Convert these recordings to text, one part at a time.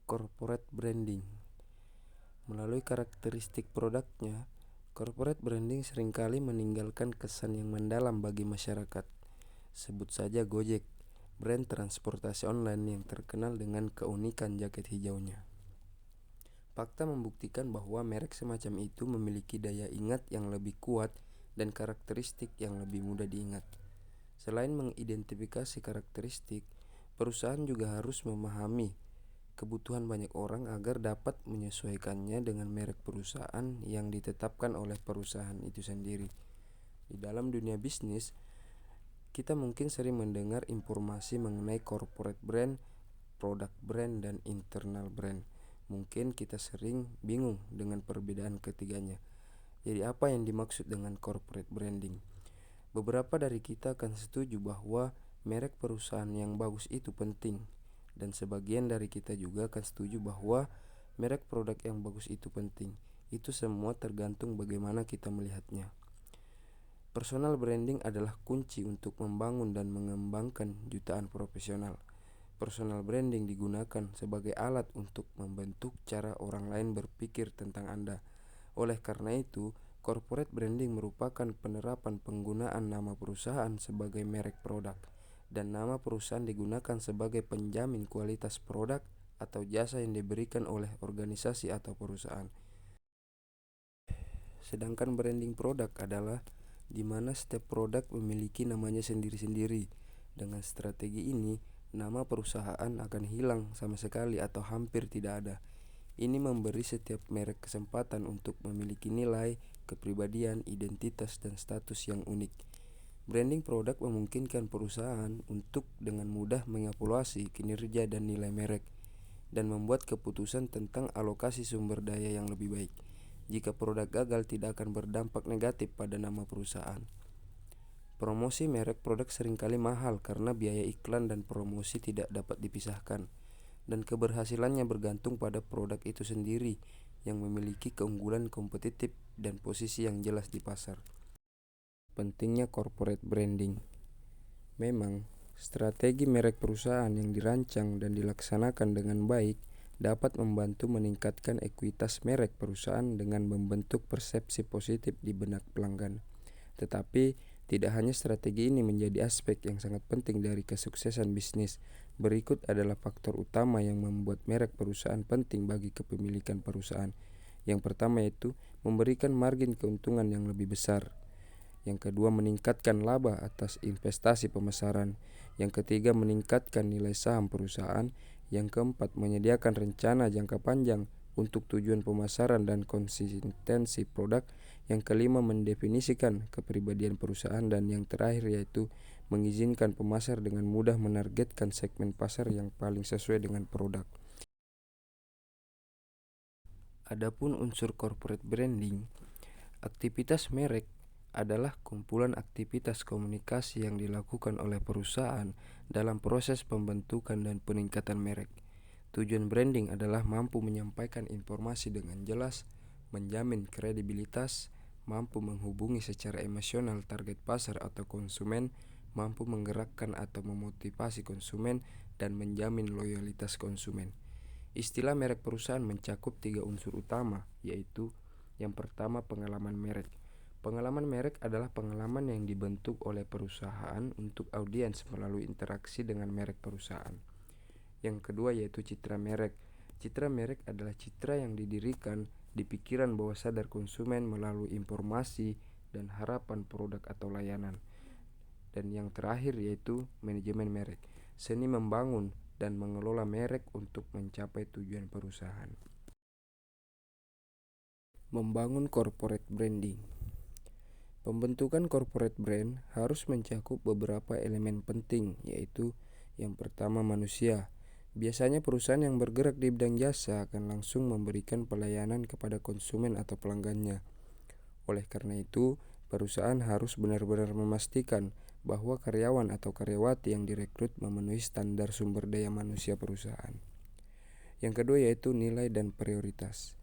Corporate branding. Melalui karakteristik produknya, corporate branding seringkali meninggalkan kesan yang mendalam bagi masyarakat. Sebut saja Gojek, brand transportasi online yang terkenal dengan keunikan jaket hijaunya. Fakta membuktikan bahwa merek semacam itu memiliki daya ingat yang lebih kuat dan karakteristik yang lebih mudah diingat. Selain mengidentifikasi karakteristik, perusahaan juga harus memahami kebutuhan banyak orang agar dapat menyesuaikannya dengan merek perusahaan yang ditetapkan oleh perusahaan itu sendiri. Di dalam dunia bisnis, kita mungkin sering mendengar informasi mengenai corporate brand, product brand, dan internal brand. Mungkin kita sering bingung dengan perbedaan ketiganya. Jadi apa yang dimaksud dengan corporate branding? Beberapa dari kita akan setuju bahwa merek perusahaan yang bagus itu penting, dan sebagian dari kita juga akan setuju bahwa merek produk yang bagus itu penting. Itu semua tergantung bagaimana kita melihatnya. Personal branding adalah kunci untuk membangun dan mengembangkan jutaan profesional. Personal branding digunakan sebagai alat untuk membentuk cara orang lain berpikir tentang Anda. Oleh karena itu, corporate branding merupakan penerapan penggunaan nama perusahaan sebagai merek produk, dan nama perusahaan digunakan sebagai penjamin kualitas produk atau jasa yang diberikan oleh organisasi atau perusahaan. Sedangkan branding produk adalah di mana setiap produk memiliki namanya sendiri-sendiri. Dengan strategi ini, nama perusahaan akan hilang sama sekali atau hampir tidak ada. Ini memberi setiap merek kesempatan untuk memiliki nilai, kepribadian, identitas, dan status yang unik. Branding produk memungkinkan perusahaan untuk dengan mudah mengevaluasi kinerja dan nilai merek, dan membuat keputusan tentang alokasi sumber daya yang lebih baik. Jika produk gagal, tidak akan berdampak negatif pada nama perusahaan. Promosi merek produk seringkali mahal karena biaya iklan dan promosi tidak dapat dipisahkan, dan keberhasilannya bergantung pada produk itu sendiri yang memiliki keunggulan kompetitif dan posisi yang jelas di pasar. Pentingnya corporate branding. Memang, strategi merek perusahaan yang dirancang dan dilaksanakan dengan baik dapat membantu meningkatkan ekuitas merek perusahaan dengan membentuk persepsi positif di benak pelanggan. Tetapi, tidak hanya strategi ini menjadi aspek yang sangat penting dari kesuksesan bisnis. Berikut adalah faktor utama yang membuat merek perusahaan penting bagi kepemilikan perusahaan. Yang pertama yaitu memberikan margin keuntungan yang lebih besar. Yang kedua, meningkatkan laba atas investasi pemasaran. Yang ketiga, meningkatkan nilai saham perusahaan. Yang keempat, menyediakan rencana jangka panjang untuk tujuan pemasaran dan konsistensi produk. Yang kelima, mendefinisikan kepribadian perusahaan. Dan yang terakhir yaitu mengizinkan pemasar dengan mudah menargetkan segmen pasar yang paling sesuai dengan produk. Adapun unsur corporate branding, aktivitas merek adalah kumpulan aktivitas komunikasi yang dilakukan oleh perusahaan dalam proses pembentukan dan peningkatan merek. Tujuan branding adalah mampu menyampaikan informasi dengan jelas, menjamin kredibilitas, mampu menghubungi secara emosional target pasar atau konsumen, mampu menggerakkan atau memotivasi konsumen, dan menjamin loyalitas konsumen. Istilah merek perusahaan mencakup 3 unsur utama, yaitu yang pertama, pengalaman merek. Pengalaman merek adalah pengalaman yang dibentuk oleh perusahaan untuk audiens melalui interaksi dengan merek perusahaan. Yang kedua yaitu citra merek. Citra merek adalah citra yang didirikan di pikiran bawah sadar konsumen melalui informasi dan harapan produk atau layanan. Dan yang terakhir yaitu manajemen merek, seni membangun dan mengelola merek untuk mencapai tujuan perusahaan. Membangun corporate branding. Pembentukan corporate brand harus mencakup beberapa elemen penting, yaitu yang pertama, manusia. Biasanya perusahaan yang bergerak di bidang jasa akan langsung memberikan pelayanan kepada konsumen atau pelanggannya. Oleh karena itu, perusahaan harus benar-benar memastikan bahwa karyawan atau karyawati yang direkrut memenuhi standar sumber daya manusia perusahaan. Yang kedua yaitu nilai dan prioritas.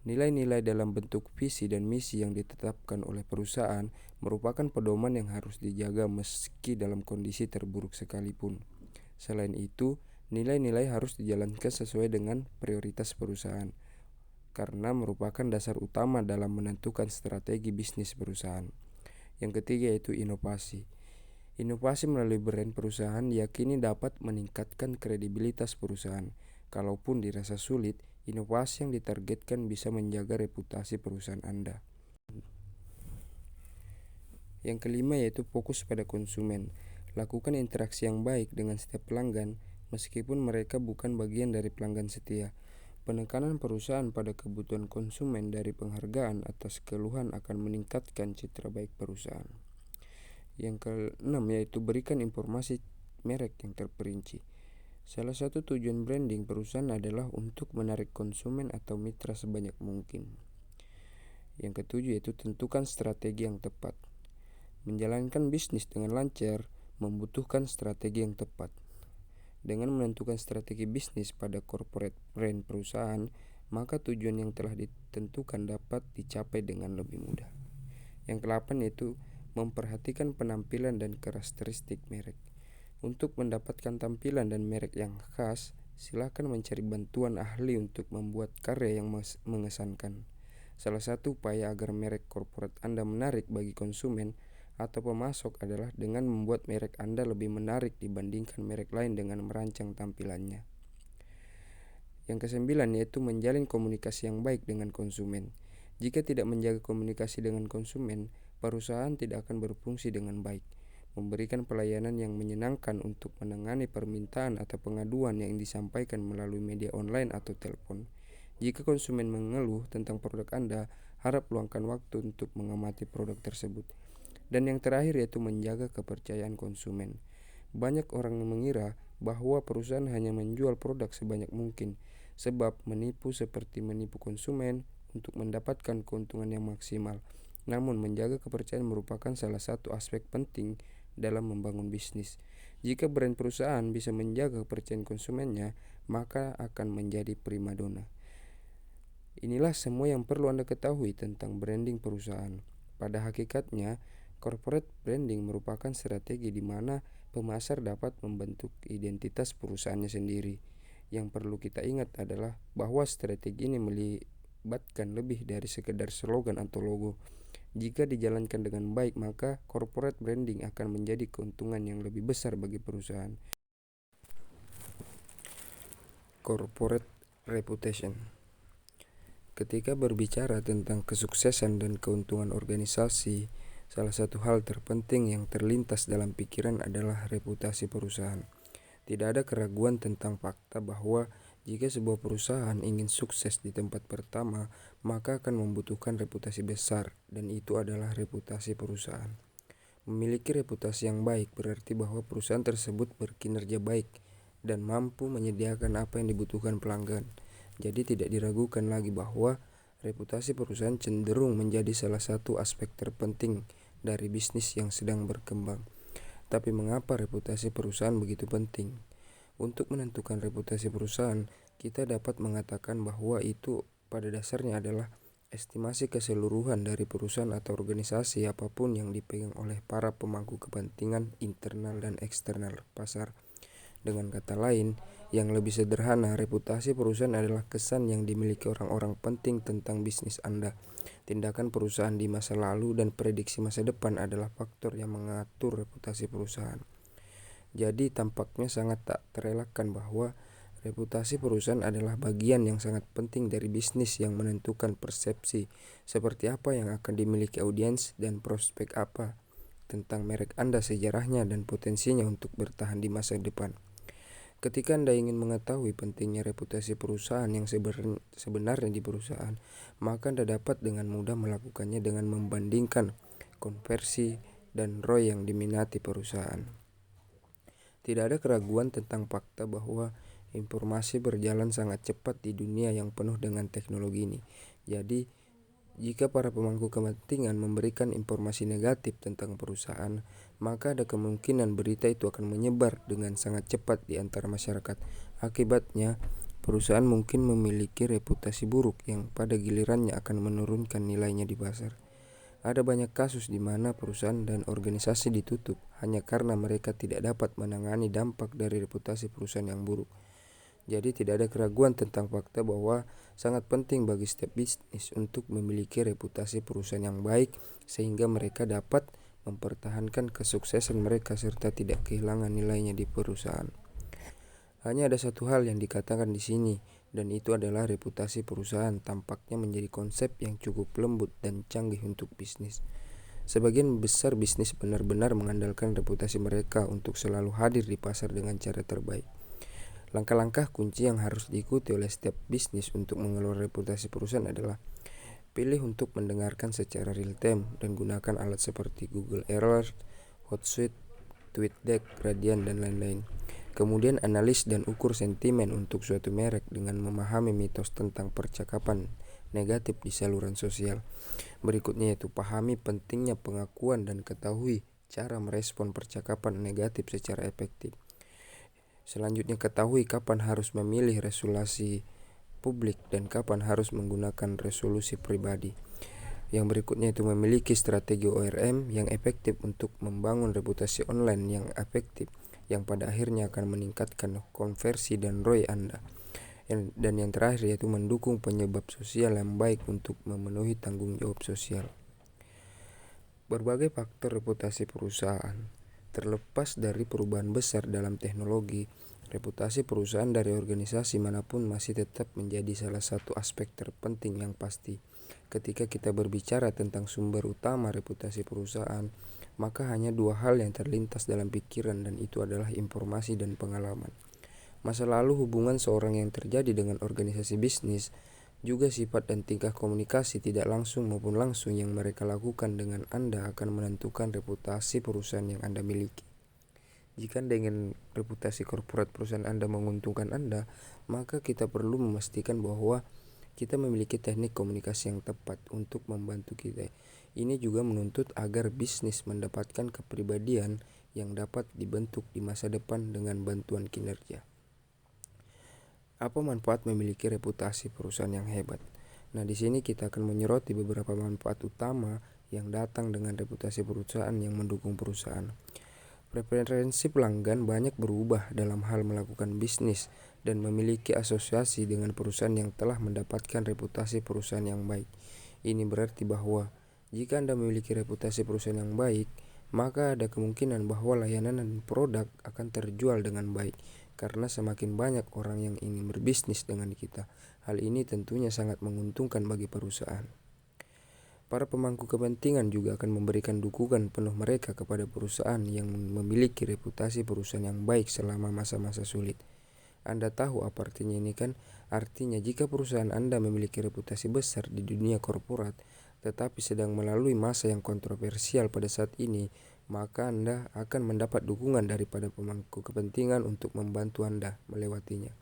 Nilai-nilai dalam bentuk visi dan misi yang ditetapkan oleh perusahaan merupakan pedoman yang harus dijaga meski dalam kondisi terburuk sekalipun. Selain itu, Nilai-nilai harus dijalankan sesuai dengan prioritas perusahaan, karena merupakan dasar utama dalam menentukan strategi bisnis perusahaan. Yang ketiga yaitu inovasi. Inovasi melalui brand perusahaan diyakini dapat meningkatkan kredibilitas perusahaan. Kalaupun dirasa sulit, inovasi yang ditargetkan bisa menjaga reputasi perusahaan Anda. Yang kelima yaitu fokus pada konsumen. Lakukan interaksi yang baik dengan setiap pelanggan, meskipun mereka bukan bagian dari pelanggan setia. Penekanan perusahaan pada kebutuhan konsumen dari penghargaan atas keluhan akan meningkatkan citra baik perusahaan. Yang keenam yaitu berikan informasi merek yang terperinci. Salah satu tujuan branding perusahaan adalah untuk menarik konsumen atau mitra sebanyak mungkin. Yang ketujuh yaitu tentukan strategi yang tepat. Menjalankan bisnis dengan lancar membutuhkan strategi yang tepat. Dengan menentukan strategi bisnis pada corporate brand perusahaan, maka tujuan yang telah ditentukan dapat dicapai dengan lebih mudah. Yang kedelapan yaitu memperhatikan penampilan dan karakteristik merek. Untuk mendapatkan tampilan dan merek yang khas, silakan mencari bantuan ahli untuk membuat karya yang mengesankan. Salah satu upaya agar merek corporate Anda menarik bagi konsumen atau pemasok adalah dengan membuat merek Anda lebih menarik dibandingkan merek lain dengan merancang tampilannya. Yang kesembilan yaitu menjalin komunikasi yang baik dengan konsumen. Jika tidak menjaga komunikasi dengan konsumen, perusahaan tidak akan berfungsi dengan baik. Memberikan pelayanan yang menyenangkan untuk menangani permintaan atau pengaduan yang disampaikan melalui media online atau telepon. Jika konsumen mengeluh tentang produk Anda, harap luangkan waktu untuk mengamati produk tersebut. Dan yang terakhir yaitu menjaga kepercayaan konsumen. Banyak orang mengira bahwa perusahaan hanya menjual produk sebanyak mungkin, sebab menipu seperti menipu konsumen untuk mendapatkan keuntungan yang maksimal. Namun menjaga kepercayaan merupakan salah satu aspek penting dalam membangun bisnis. Jika brand perusahaan bisa menjaga kepercayaan konsumennya, maka akan menjadi primadona. Inilah semua yang perlu Anda ketahui tentang branding perusahaan. Pada hakikatnya, corporate branding merupakan strategi di mana pemasar dapat membentuk identitas perusahaannya sendiri. Yang perlu kita ingat adalah bahwa strategi ini melibatkan lebih dari sekedar slogan atau logo. Jika dijalankan dengan baik, maka corporate branding akan menjadi keuntungan yang lebih besar bagi perusahaan. Corporate reputation. Ketika berbicara tentang kesuksesan dan keuntungan organisasi, salah satu hal terpenting yang terlintas dalam pikiran adalah reputasi perusahaan. Tidak ada keraguan tentang fakta bahwa jika sebuah perusahaan ingin sukses di tempat pertama, maka akan membutuhkan reputasi besar, dan itu adalah reputasi perusahaan. Memiliki reputasi yang baik berarti bahwa perusahaan tersebut berkinerja baik dan mampu menyediakan apa yang dibutuhkan pelanggan. Jadi tidak diragukan lagi bahwa reputasi perusahaan cenderung menjadi salah satu aspek terpenting dari bisnis yang sedang berkembang. Tapi mengapa reputasi perusahaan begitu penting? Untuk menentukan reputasi perusahaan, kita dapat mengatakan bahwa itu pada dasarnya adalah estimasi keseluruhan dari perusahaan atau organisasi apapun yang dipegang oleh para pemangku kepentingan internal dan eksternal pasar. Dengan kata lain, yang lebih sederhana, reputasi perusahaan adalah kesan yang dimiliki orang-orang penting tentang bisnis Anda. Tindakan perusahaan di masa lalu dan prediksi masa depan adalah faktor yang mengatur reputasi perusahaan. Jadi tampaknya sangat tak terelakkan bahwa reputasi perusahaan adalah bagian yang sangat penting dari bisnis yang menentukan persepsi seperti apa yang akan dimiliki audiens dan prospek apa tentang merek Anda, sejarahnya, dan potensinya untuk bertahan di masa depan. Ketika Anda ingin mengetahui pentingnya reputasi perusahaan yang sebenarnya di perusahaan, maka Anda dapat dengan mudah melakukannya dengan membandingkan konversi dan ROI yang diminati perusahaan. Tidak ada keraguan tentang fakta bahwa informasi berjalan sangat cepat di dunia yang penuh dengan teknologi ini. Jadi, jika para pemangku kepentingan memberikan informasi negatif tentang perusahaan, maka ada kemungkinan berita itu akan menyebar dengan sangat cepat di antara masyarakat. Akibatnya, perusahaan mungkin memiliki reputasi buruk yang pada gilirannya akan menurunkan nilainya di pasar. Ada banyak kasus di mana perusahaan dan organisasi ditutup hanya karena mereka tidak dapat menangani dampak dari reputasi perusahaan yang buruk. Jadi tidak ada keraguan tentang fakta bahwa sangat penting bagi setiap bisnis untuk memiliki reputasi perusahaan yang baik sehingga mereka dapat mempertahankan kesuksesan mereka serta tidak kehilangan nilainya di perusahaan. Hanya ada satu hal yang dikatakan di sini, dan itu adalah reputasi perusahaan tampaknya menjadi konsep yang cukup lembut dan canggih untuk bisnis. Sebagian besar bisnis benar-benar mengandalkan reputasi mereka untuk selalu hadir di pasar dengan cara terbaik. Langkah-langkah kunci yang harus diikuti oleh setiap bisnis untuk mengelola reputasi perusahaan adalah: pilih untuk mendengarkan secara real time dan gunakan alat seperti Google Alert, Hootsuite, TweetDeck, Radian, dan lain-lain. Kemudian analis dan ukur sentimen untuk suatu merek dengan memahami mitos tentang percakapan negatif di saluran sosial. Berikutnya yaitu pahami pentingnya pengakuan dan ketahui cara merespon percakapan negatif secara efektif. Selanjutnya ketahui kapan harus memilih resolusi publik dan kapan harus menggunakan resolusi pribadi. Yang berikutnya itu memiliki strategi ORM yang efektif untuk membangun reputasi online yang efektif, yang pada akhirnya akan meningkatkan konversi dan ROI Anda. Dan yang terakhir yaitu mendukung penyebab sosial yang baik untuk memenuhi tanggung jawab sosial. Berbagai faktor reputasi perusahaan. Terlepas dari perubahan besar dalam teknologi, reputasi perusahaan dari organisasi manapun masih tetap menjadi salah satu aspek terpenting yang pasti. Ketika kita berbicara tentang sumber utama reputasi perusahaan, maka hanya dua hal yang terlintas dalam pikiran, dan itu adalah informasi dan pengalaman. Masa lalu hubungan seorang yang terjadi dengan organisasi bisnis, juga sifat dan tingkah komunikasi tidak langsung maupun langsung yang mereka lakukan dengan Anda akan menentukan reputasi perusahaan yang Anda miliki. Jika dengan reputasi korporat perusahaan Anda menguntungkan Anda, maka kita perlu memastikan bahwa kita memiliki teknik komunikasi yang tepat untuk membantu kita. Ini juga menuntut agar bisnis mendapatkan kepribadian yang dapat dibentuk di masa depan dengan bantuan kinerja. Apa manfaat memiliki reputasi perusahaan yang hebat? Nah, di sini kita akan menyoroti beberapa manfaat utama yang datang dengan reputasi perusahaan yang mendukung perusahaan. Preferensi pelanggan banyak berubah dalam hal melakukan bisnis dan memiliki asosiasi dengan perusahaan yang telah mendapatkan reputasi perusahaan yang baik. Ini berarti bahwa jika Anda memiliki reputasi perusahaan yang baik, maka ada kemungkinan bahwa layanan dan produk akan terjual dengan baik, karena semakin banyak orang yang ingin berbisnis dengan kita. Hal ini tentunya sangat menguntungkan bagi perusahaan. Para pemangku kepentingan juga akan memberikan dukungan penuh mereka kepada perusahaan yang memiliki reputasi perusahaan yang baik selama masa-masa sulit. Anda tahu apa artinya ini kan? Artinya jika perusahaan Anda memiliki reputasi besar di dunia korporat, tetapi sedang melalui masa yang kontroversial pada saat ini, maka Anda akan mendapat dukungan daripada pemangku kepentingan untuk membantu Anda melewatinya.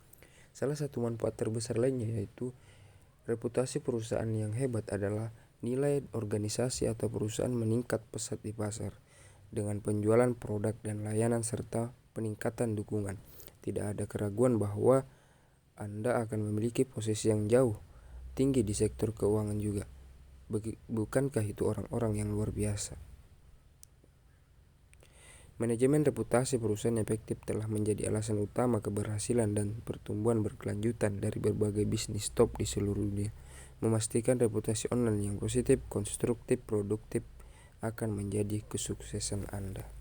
Salah satu manfaat terbesar lainnya yaitu reputasi perusahaan yang hebat adalah nilai organisasi atau perusahaan meningkat pesat di pasar dengan penjualan produk dan layanan serta peningkatan dukungan. Tidak ada keraguan bahwa Anda akan memiliki posisi yang jauh tinggi di sektor keuangan juga. Bukankah itu orang-orang yang luar biasa? Manajemen reputasi perusahaan efektif telah menjadi alasan utama keberhasilan dan pertumbuhan berkelanjutan dari berbagai bisnis top di seluruh dunia. Memastikan reputasi online yang positif, konstruktif, produktif akan menjadi kesuksesan Anda.